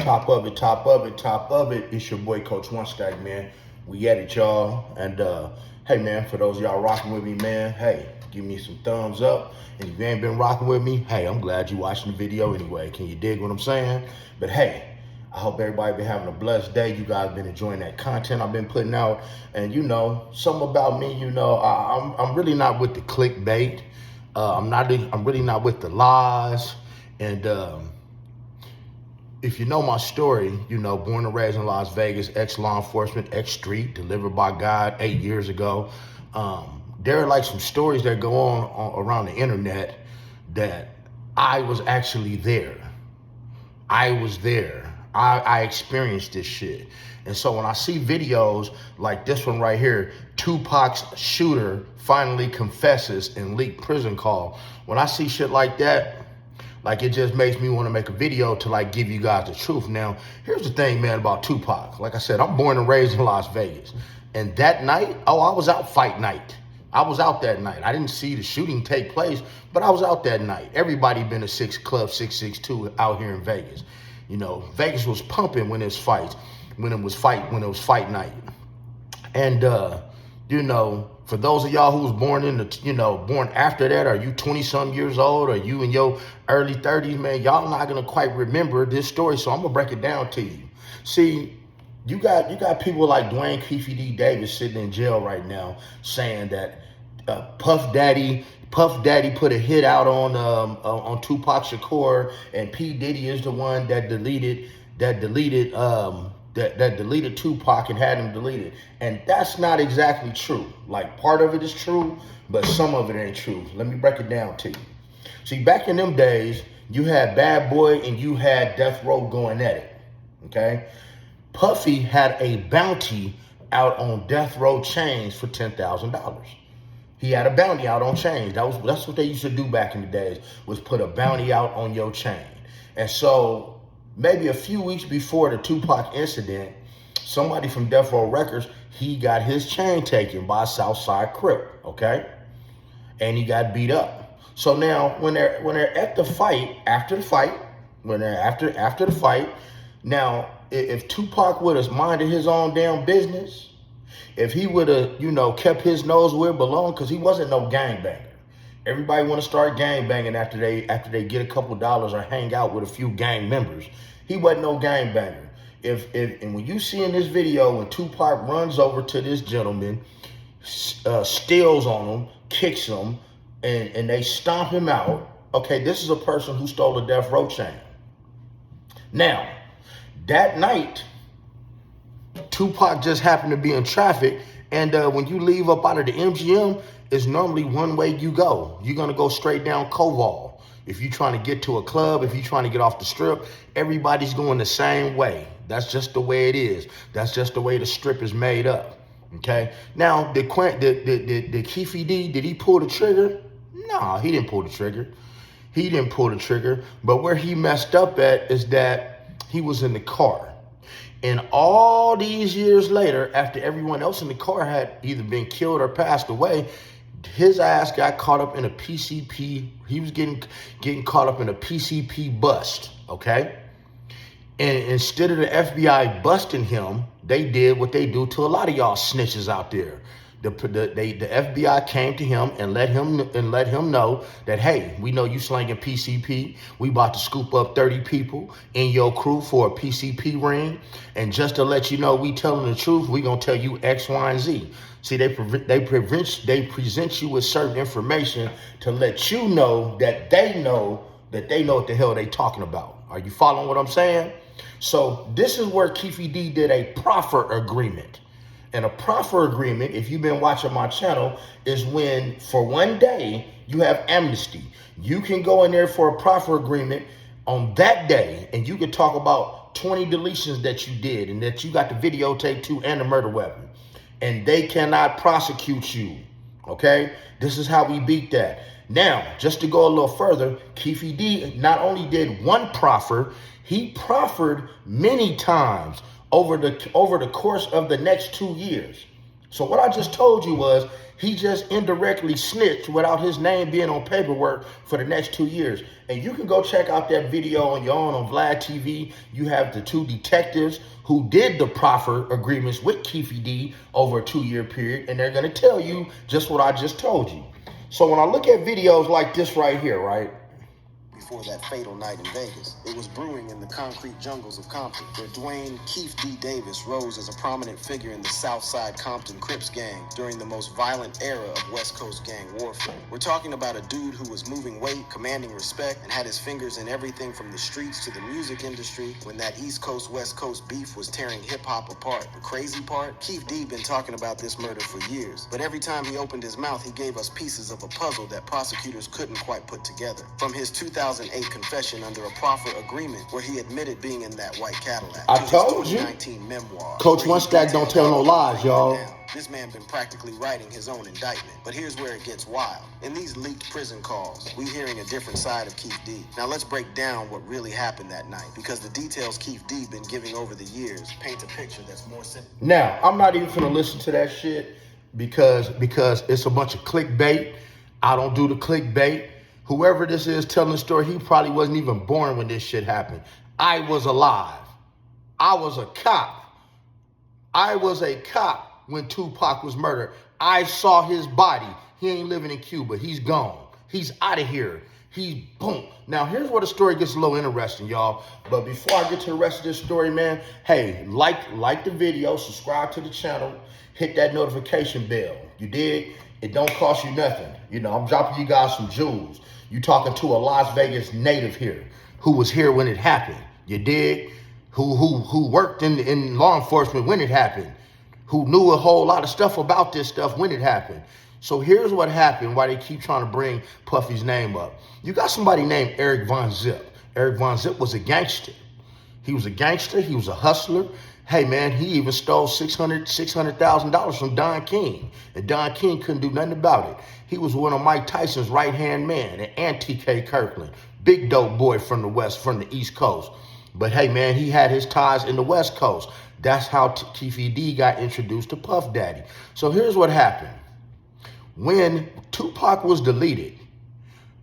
Top of it, top of it, top of it. It's your boy, Coach One Stack, man. We at it, y'all. And hey, man, for those of y'all rocking with me, man, hey, give me some thumbs up. And if you ain't been rocking with me, hey, I'm glad you watching the video anyway. Can you dig what I'm saying? But hey, I hope everybody been having a blessed day. You guys been enjoying that content I've been putting out. And you know, something about me, you know, I'm really not with the clickbait. I'm really not with the lies. And if you know my story, you know, born and raised in Las Vegas, ex-law enforcement, ex-street, delivered by God 8 years ago. There are like some stories that go on around the internet that I was actually there. I was there. I experienced this shit. And so when I see videos like this one right here, Tupac's shooter finally confesses in leaked prison call. When I see shit like that, like, it just makes me want to make a video to like give you guys the truth. Now, here's the thing, man, about Tupac. Like I said, I'm born and raised in Las Vegas. And that night, I was out fight night. I was out that night. I didn't see the shooting take place, but I was out that night. Everybody been to Club 662 out here in Vegas. You know, Vegas was pumping when it was fight night. And you know, for those of y'all who was born after that, or you 20-some years old, or you in your early 30s, man, y'all not gonna quite remember this story. So I'm gonna break it down to you. See, you got people like Keefe D Davis sitting in jail right now saying that Puff Daddy put a hit out on Tupac Shakur, and P Diddy is the one that deleted Tupac and had him deleted. And that's not exactly true. Like, part of it is true, but some of it ain't true. Let me break it down to you. See, back in them days, you had Bad Boy and you had Death Row going at it, okay? Puffy had a bounty out on Death Row chains for $10,000. He had a bounty out on chains. That's what they used to do back in the days, was put a bounty out on your chain. And so maybe a few weeks before the Tupac incident, somebody from Death Row Records, he got his chain taken by a Southside Crip, okay? And he got beat up. So now when they're at the fight, after the fight, now if Tupac would have minded his own damn business, if he would have, you know, kept his nose where it belonged, because he wasn't no gangbanger. Everybody want to start gang banging after they get a couple dollars or hang out with a few gang members. He wasn't no gang banger. And when you see in this video when Tupac runs over to this gentleman, steals on him, kicks him, and they stomp him out, okay, this is a person who stole a Death Row chain. Now, that night, Tupac just happened to be in traffic, and when you leave up out of the MGM, it's normally one way you go. You're gonna go straight down Koval. If you're trying to get to a club, if you're trying to get off the strip, everybody's going the same way. That's just the way it is. That's just the way the strip is made up. Okay. Now, did Keefe D, did he pull the trigger? No, he didn't pull the trigger. He didn't pull the trigger. But where he messed up at is that he was in the car. And all these years later, after everyone else in the car had either been killed or passed away, his ass got caught up in a PCP. He was getting caught up in a PCP bust, okay? And instead of the FBI busting him, they did what they do to a lot of y'all snitches out there. The FBI came to him and let him know that, hey, we know you slanging PCP. We about to scoop up 30 people in your crew for a PCP ring. And just to let you know, we telling the truth, we gonna tell you X, Y, and Z. See, they present you with certain information to let you know that they know what the hell they talking about. Are you following what I'm saying? So this is where Keefe D did a proffer agreement. And a proffer agreement, if you've been watching my channel, is when for one day you have amnesty. You can go in there for a proffer agreement on that day, and you can talk about 20 deletions that you did and that you got the videotape too and the murder weapon. And they cannot prosecute you, okay? This is how we beat that. Now, just to go a little further, Keefe D not only did one proffer, he proffered many times over the course of the next 2 years. So what I just told you was he just indirectly snitched without his name being on paperwork for the next 2 years. And you can go check out that video on your own on Vlad TV. You have the two detectives who did the proffer agreements with Keefe D over a 2-year period, and they're gonna tell you just what I just told you. So when I look at videos like this right here, right? Before that fatal night in Vegas, it was brewing in the concrete jungles of Compton, where Dwayne Keefe D. Davis rose as a prominent figure in the Southside Compton Crips gang during the most violent era of West Coast gang warfare. We're talking about a dude who was moving weight, commanding respect, and had his fingers in everything from the streets to the music industry when that East Coast West Coast beef was tearing hip-hop apart. The crazy part? Keefe D. been talking about this murder for years, but every time he opened his mouth, he gave us pieces of a puzzle that prosecutors couldn't quite put together. From his 2008 confession under a proffer agreement where he admitted being in that white Cadillac. I told you. Memoir, Coach One Stack don't tell no lies, y'all. This man been practically writing his own indictment. But here's where it gets wild. In these leaked prison calls, we hearing a different side of Keefe D. Now let's break down what really happened that night, because the details Keefe D been giving over the years paint a picture that's more simple. Now, I'm not even gonna listen to that shit because it's a bunch of clickbait. I don't do the clickbait. Whoever this is telling the story, he probably wasn't even born when this shit happened. I was alive. I was a cop. I was a cop when Tupac was murdered. I saw his body. He ain't living in Cuba. He's gone. He's out of here. He's boom. Now, here's where the story gets a little interesting, y'all. But before I get to the rest of this story, man, hey, like the video, subscribe to the channel, hit that notification bell. You dig? It don't cost you nothing. You know, I'm dropping you guys some jewels. You talking to a Las Vegas native here who was here when it happened. You dig? Who worked in law enforcement when it happened, who knew a whole lot of stuff about this stuff when it happened. So here's what happened, why they keep trying to bring Puffy's name up. You got somebody named Eric Von Zip. Eric Von Zip was a gangster. He was a gangster. He was a hustler. Hey, man, he even stole $600,000 from Don King. And Don King couldn't do nothing about it. He was one of Mike Tyson's right-hand man, and T.K. Kirkland. Big dope boy from the East Coast. But hey, man, he had his ties in the West Coast. That's how Keefe D got introduced to Puff Daddy. So here's what happened. When Tupac was deleted,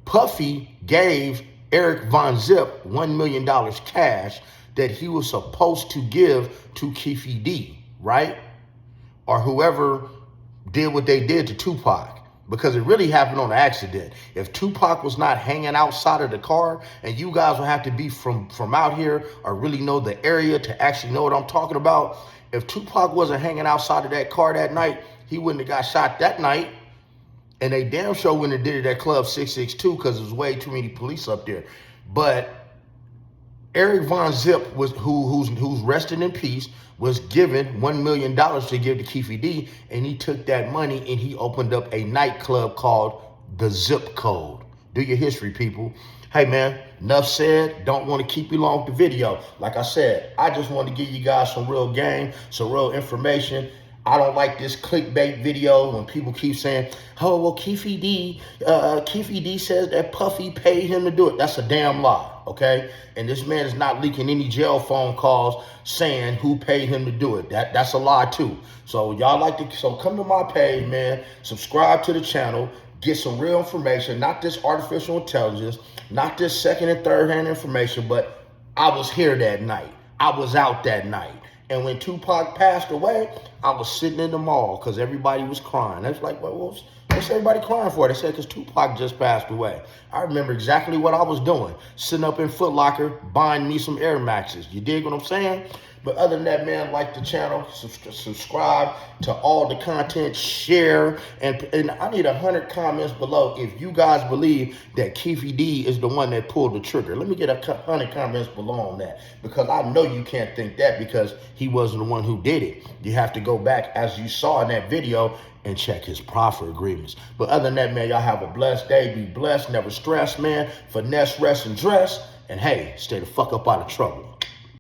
Puffy gave Eric Von Zip $1 million cash that he was supposed to give to Keefe D, right? Or whoever did what they did to Tupac. Because it really happened on an accident. If Tupac was not hanging outside of the car, and you guys would have to be from out here or really know the area to actually know what I'm talking about. If Tupac wasn't hanging outside of that car that night, he wouldn't have got shot that night. And they damn sure wouldn't have did it at Club 662 because there was way too many police up there. But Eric Von Zip, who's resting in peace, was given $1 million to give to Keefe D, and he took that money and he opened up a nightclub called The Zip Code. Do your history, people. Hey, man, enough said. Don't want to keep you long with the video. Like I said, I just want to give you guys some real game, some real information. I don't like this clickbait video when people keep saying, oh, well, Keefe D says that Puffy paid him to do it. That's a damn lie, okay? And this man is not leaking any jail phone calls saying who paid him to do it. That's a lie, too. So so come to my page, man. Subscribe to the channel. Get some real information, not this artificial intelligence, not this second and third hand information, but I was here that night. I was out that night. And when Tupac passed away, I was sitting in the mall because everybody was crying. That's like, well, what's everybody crying for? They said, because Tupac just passed away. I remember exactly what I was doing. Sitting up in Foot Locker, buying me some Air Maxes. You dig what I'm saying? But other than that, man, like the channel, subscribe to all the content, share, and I need 100 comments below if you guys believe that Keefe D is the one that pulled the trigger. Let me get 100 comments below on that, because I know you can't think that because he wasn't the one who did it. You have to go back, as you saw in that video, and check his proffer agreements. But other than that, man, y'all have a blessed day. Be blessed, never stress, man. Finesse, rest, and dress. And hey, stay the fuck up out of trouble.